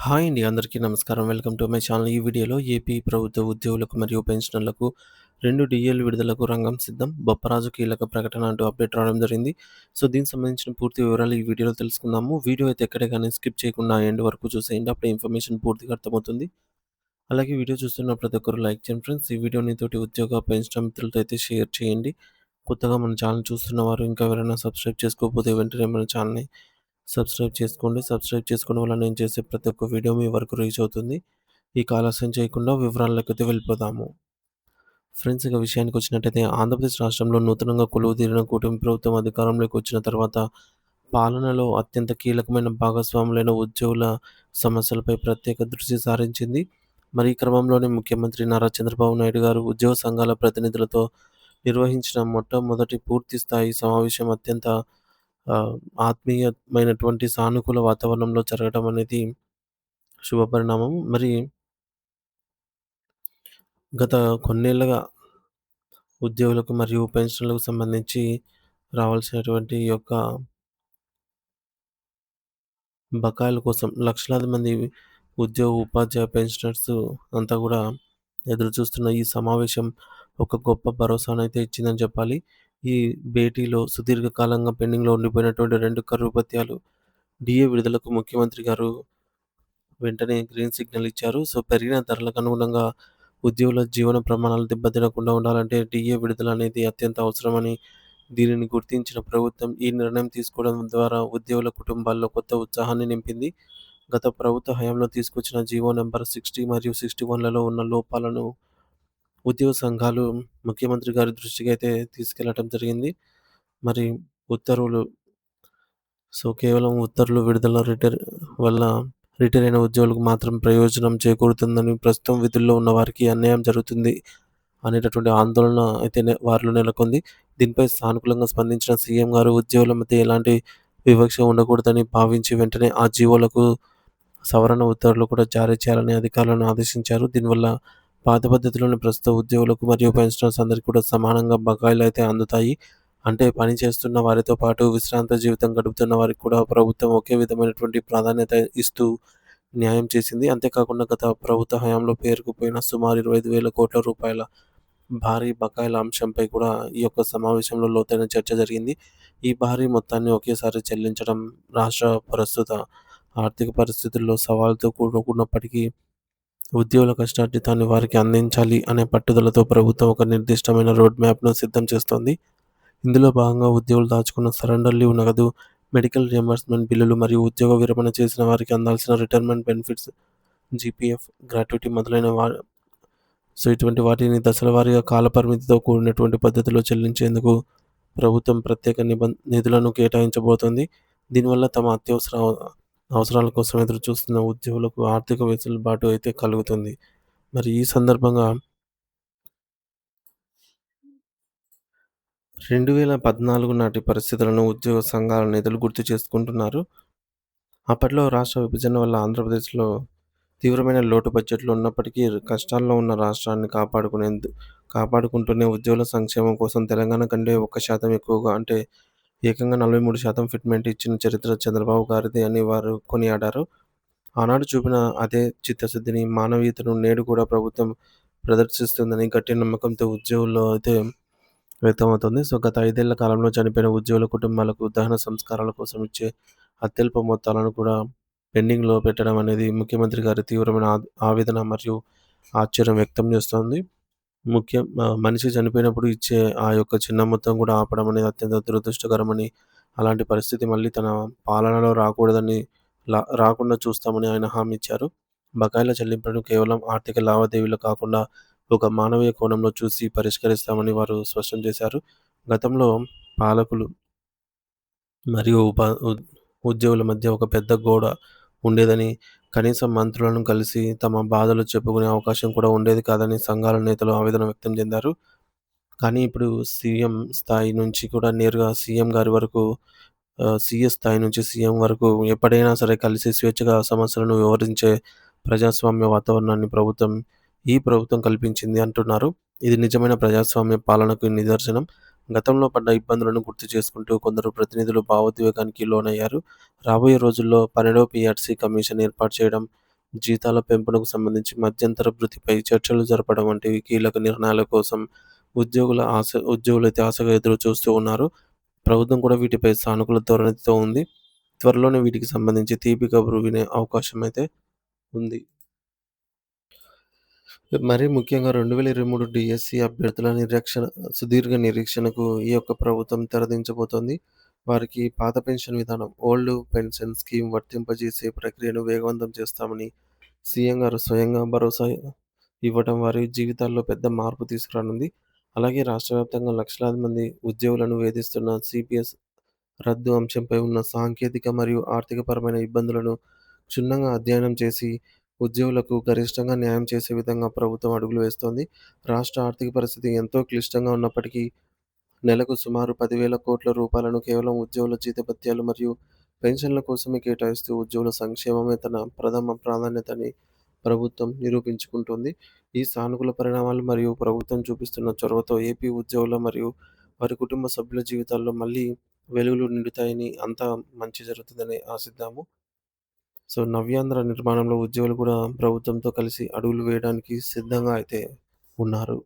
Hi అండి. అందరికీ నమస్కారం. Welcome to my channel. ఈ వీడియోలో ఏపీ ప్రభుత్వ ఉద్యోగులకు మరియు పెన్షనర్లకు 2 డీఏలు విడుదలకు రంగం సిద్ధం. బొప్పరాజు కీలక ప్రకటన అంటూ అప్డేట్ రావడం జరిగింది. సో, దీనికి సంబంధించిన పూర్తి వివరాలు ఈ వీడియోలో తెలుసుకుందాము. వీడియో అయితే ఎక్కడే గాని స్కిప్ చేయకుండా ఎండ్ వరకు చూసేయండి. అప్పుడే ఇన్ఫర్మేషన్ పూర్తిగా అర్థమవుతుంది. అలాగే వీడియో చూస్తున్న ప్రతి ఒక్కరు లైక్ చేయండి ఫ్రెండ్స్. ఈ వీడియోని తోటి ఉద్యోగ, పెన్షన్ మిత్రులతో అయితే షేర్ చేయండి. కొత్తగా మన ఛానల్ చూస్తున్న వారు ఇంకా ఎవరైనా సబ్స్క్రైబ్ చేసుకోకపోతే వెంటనే మన ఛానల్‌ని సబ్స్క్రైబ్ చేసుకోండి. సబ్స్క్రైబ్ చేసుకోవడం వల్ల నేను చేసే ప్రతి ఒక్క వీడియో మీ వరకు రీచ్ అవుతుంది. ఇక ఆలస్యం చేయకుండా వివరాల్లోకైతే వెళ్ళిపోదాము. ఫ్రెండ్స్, ఇక విషయానికొచ్చినట్టయితే ఆంధ్రప్రదేశ్ రాష్ట్రంలో నూతనంగా కొలువుదీరిన కూటమి ప్రభుత్వం అధికారంలోకి వచ్చిన తర్వాత పాలనలో అత్యంత కీలకమైన భాగస్వాములైన ఉద్యోగుల సమస్యలపై ప్రత్యేక దృష్టి సారించింది. మరి ఈ క్రమంలోనే ముఖ్యమంత్రి నారా చంద్రబాబు నాయుడు గారు ఉద్యోగ సంఘాల ప్రతినిధులతో నిర్వహించిన మొట్టమొదటి పూర్తి స్థాయి సమావేశం అత్యంత ఆహ్, ఆత్మీయమైనటువంటి సానుకూల వాతావరణంలో జరగడం అనేది శుభపరిణామం. మరి గత కొన్నేళ్లుగా ఉద్యోగులకు మరియు పెన్షన్‌లకు సంబంధించి రావాల్సినటువంటి ఈ యొక్క బకాయిల కోసం లక్షలాది మంది ఉద్యోగ, ఉపాధ్యాయ పెన్షనర్స్ అంతా గూడా ఎదురుచూస్తున్న ఈ సమావేశం ఒక గొప్ప భరోసానైతే ఇచ్చిందని చెప్పాలి. ఈ భేటీలో సుదీర్ఘకాలంగా పెండింగ్‌లో ఉండిపోయినటువంటి 2 కరువు భత్యాలు, డీఏ విడుదలకు ముఖ్యమంత్రి గారు వెంటనే గ్రీన్ సిగ్నల్ ఇచ్చారు. సో, పెరిగిన ధరలకు అనుగుణంగా ఉద్యోగుల జీవన ప్రమాణాలు దెబ్బతినకుండా ఉండాలంటే డీఏ విడుదల అనేది అత్యంత అవసరమని, దీనిని గుర్తించిన ప్రభుత్వం ఈ నిర్ణయం తీసుకోవడం ద్వారా ఉద్యోగుల కుటుంబాల్లో కొత్త ఉత్సాహాన్ని నింపింది. గత ప్రభుత్వ హయాంలో తీసుకొచ్చిన జీవో నంబర్ 60 మరియు 61లలో ఉన్న లోపాలను ఉద్యోగ సంఘాలు ముఖ్యమంత్రి గారి దృష్టికైతే తీసుకెళ్లటం జరిగింది. మరి ఉత్తర్వులు కేవలం ఉత్తర్వులు విడుదల వల్ల రిటైర్ అయిన ఉద్యోగులకు మాత్రం ప్రయోజనం చేకూరుతుందని, ప్రస్తుతం విధుల్లో ఉన్న వారికి అన్యాయం జరుగుతుంది అనేటటువంటి ఆందోళన అయితే వారిలో నెలకొంది. దీనిపై సానుకూలంగా స్పందించిన సీఎం గారు ఉద్యోగుల మధ్య ఎలాంటి వివక్ష ఉండకూడదని భావించి వెంటనే ఆ జీవోలకు సవరణ ఉత్తర్వులు కూడా జారీ చేయాలని అధికారులను ఆదేశించారు. దీనివల్ల పాత పద్ధతిలోని ప్రస్తుత ఉద్యోగులకు మరియు పెన్షనర్స్ అందరికీ కూడా సమానంగా బకాయిలైతే అందుతాయి. అంటే పని చేస్తున్న వారితో పాటు విశ్రాంత జీవితం గడుపుతున్న వారికి కూడా ప్రభుత్వం ఒకే విధమైనటువంటి ప్రాధాన్యత ఇస్తూ న్యాయం చేసింది. అంతేకాకుండా గత ప్రభుత్వ హయాంలో పేరుకుపోయిన సుమారు 25,000 కోట్ల రూపాయల భారీ బకాయిల అంశంపై కూడా ఈ యొక్క సమావేశంలో లోతైన చర్చ జరిగింది. ఈ భారీ మొత్తాన్ని ఒకేసారి చెల్లించడం రాష్ట్ర ప్రస్తుత ఆర్థిక పరిస్థితుల్లో సవాలుతో కూడుకున్నప్పటికీ ఉద్యోగుల కష్టార్జితాన్ని వారికి అందించాలి అనే పట్టుదలతో ప్రభుత్వం ఒక నిర్దిష్టమైన రోడ్ మ్యాప్‌ను సిద్ధం చేస్తోంది. ఇందులో భాగంగా ఉద్యోగులు దాచుకున్న సరెండర్ లీవ్ నగదు, మెడికల్ రియంబర్స్‌మెంట్ బిల్లులు మరియు ఉద్యోగ విరమణ చేసిన వారికి అందాల్సిన రిటైర్మెంట్ బెనిఫిట్స్, జీపీఎఫ్, గ్రాట్యుటీ మొదలైన ఇటువంటి వాటిని దశల వారీగా కాలపరిమితితో కూడినటువంటి పద్ధతిలో చెల్లించేందుకు ప్రభుత్వం ప్రత్యేక నిధులను కేటాయించబోతోంది. దీనివల్ల తమ అత్యవసర అవసరాల కోసం ఎదురుచూస్తున్న ఉద్యోగులకు ఆర్థిక వెసులుబాటు అయితే కలుగుతుంది. మరి ఈ సందర్భంగా 2014 నాటి పరిస్థితులను ఉద్యోగ సంఘాల నేతలు గుర్తు చేసుకుంటున్నారు. అప్పట్లో రాష్ట్ర విభజన వల్ల ఆంధ్రప్రదేశ్‌లో తీవ్రమైన లోటు బడ్జెట్‌లో ఉన్నప్పటికీ కష్టాల్లో ఉన్న రాష్ట్రాన్ని కాపాడుకుంటూనే ఉద్యోగుల సంక్షేమం కోసం తెలంగాణ కంటే 1% ఎక్కువగా అంటే ఏకంగా 43% ఫిట్‌మెంట్ ఇచ్చిన చరిత్ర చంద్రబాబు గారిదే అని వారు కొనియాడారు. ఆనాడు చూపిన అదే చిత్తశుద్ధిని, మానవీయతను నేడు కూడా ప్రభుత్వం ప్రదర్శిస్తుందని గట్టి నమ్మకంతో ఉద్యోగుల్లో అయితే వ్యక్తమవుతుంది. సో, గత 5 ఏళ్ల కాలంలో చనిపోయిన ఉద్యోగుల కుటుంబాలకు దహన సంస్కారాల కోసం ఇచ్చే అత్యల్ప మొత్తాలను కూడా పెండింగ్‌లో పెట్టడం అనేది ముఖ్యమంత్రి గారి తీవ్రమైన ఆవేదన మరియు ఆశ్చర్యం వ్యక్తం చేస్తోంది. మనిషి చనిపోయినప్పుడు ఇచ్చే ఆ యొక్క చిన్న మొత్తం కూడా ఆపడం అనేది అత్యంత దురదృష్టకరమని, అలాంటి పరిస్థితి మళ్ళీ తన పాలనలో రాకుండా చూస్తామని ఆయన హామీ ఇచ్చారు. బకాయిల చెల్లింపులను కేవలం ఆర్థిక లావాదేవీలు కాకుండా ఒక మానవీయ కోణంలో చూసి పరిష్కరిస్తామని వారు స్పష్టం చేశారు. గతంలో పాలకులు మరియు ఉద్యోగుల మధ్య ఒక పెద్ద గోడ ఉండేదని, కనీసం మంత్రులను కలిసి తమ బాధలు చెప్పుకునే అవకాశం కూడా ఉండేది కాదని సంఘాల నేతలు ఆవేదన వ్యక్తం చెందారు. కానీ ఇప్పుడు సీఎం స్థాయి నుంచి కూడా నేరుగా సీఎం గారి వరకు, సీఎస్ స్థాయి నుంచి సీఎం వరకు ఎప్పుడైనా సరే కలిసి స్వేచ్ఛగా సమస్యలను వివరించే ప్రజాస్వామ్య వాతావరణాన్ని ఈ ప్రభుత్వం కల్పించింది అంటున్నారు. ఇది నిజమైన ప్రజాస్వామ్య పాలనకు నిదర్శనం. గతంలో పడ్డ ఇబ్బందులను గుర్తు చేసుకుంటూ కొందరు ప్రతినిధులు భావోద్వేగానికి లోనయ్యారు. రాబోయే రోజుల్లో 12వ పీఆర్సీ కమిషన్ ఏర్పాటు చేయడం, జీతాల పెంపునకు సంబంధించి మధ్యంతర భృతిపై చర్చలు జరపడం వంటివి కీలక నిర్ణయాల కోసం ఉద్యోగులైతే ఆశగా ఎదురు చూస్తూ ఉన్నారు. ప్రభుత్వం కూడా వీటిపై సానుకూల ధోరణితో ఉంది. త్వరలోనే వీటికి సంబంధించి తీపి కబురు వినే అవకాశం అయితే ఉంది. మరీ ముఖ్యంగా 2023 డీఎస్సీ అభ్యర్థుల సుదీర్ఘ నిరీక్షణకు ఈ యొక్క ప్రభుత్వం తెరదించబోతోంది. వారికి పాత పెన్షన్ విధానం ఓల్డ్ పెన్షన్ స్కీమ్ వర్తింపజేసే ప్రక్రియను వేగవంతం చేస్తామని సీఎం గారు స్వయంగా భరోసా ఇవ్వటం వారి జీవితాల్లో పెద్ద మార్పు తీసుకురానుంది. అలాగే రాష్ట్ర వ్యాప్తంగా లక్షలాది మంది ఉద్యోగులను వేధిస్తున్న సీపీఎస్ రద్దు అంశంపై ఉన్న సాంకేతిక మరియు ఆర్థికపరమైన ఇబ్బందులను క్షుణ్ణంగా అధ్యయనం చేసి, ఉద్యోగులకు గరిష్టంగా న్యాయం చేసే విధంగా ప్రభుత్వం అడుగులు వేస్తోంది. రాష్ట్ర ఆర్థిక పరిస్థితి ఎంతో క్లిష్టంగా ఉన్నప్పటికీ, నెలకు సుమారు 10,000 కోట్ల రూపాయలను కేవలం ఉద్యోగుల జీతభత్యాలు మరియు పెన్షన్ల కోసమే కేటాయిస్తూ ఉద్యోగుల సంక్షేమమే తన ప్రథమ ప్రాధాన్యతని ప్రభుత్వం నిరూపించుకుంటోంది. ఈ సానుకూల పరిణామాలు మరియు ప్రభుత్వం చూపిస్తున్న చొరవతో ఏపీ ఉద్యోగుల మరియు వారి కుటుంబ సభ్యుల జీవితాల్లో మళ్ళీ వెలుగులు నిండుతాయని, అంతా మంచి జరుగుతుందని ఆశిద్దాము. సో, నవ్యాంధ్ర నిర్మాణంలో ఉద్యోగులు కూడా ప్రభుత్వంతో కలిసి అడుగులు వేయడానికి సిద్ధంగా అయితే ఉన్నారు.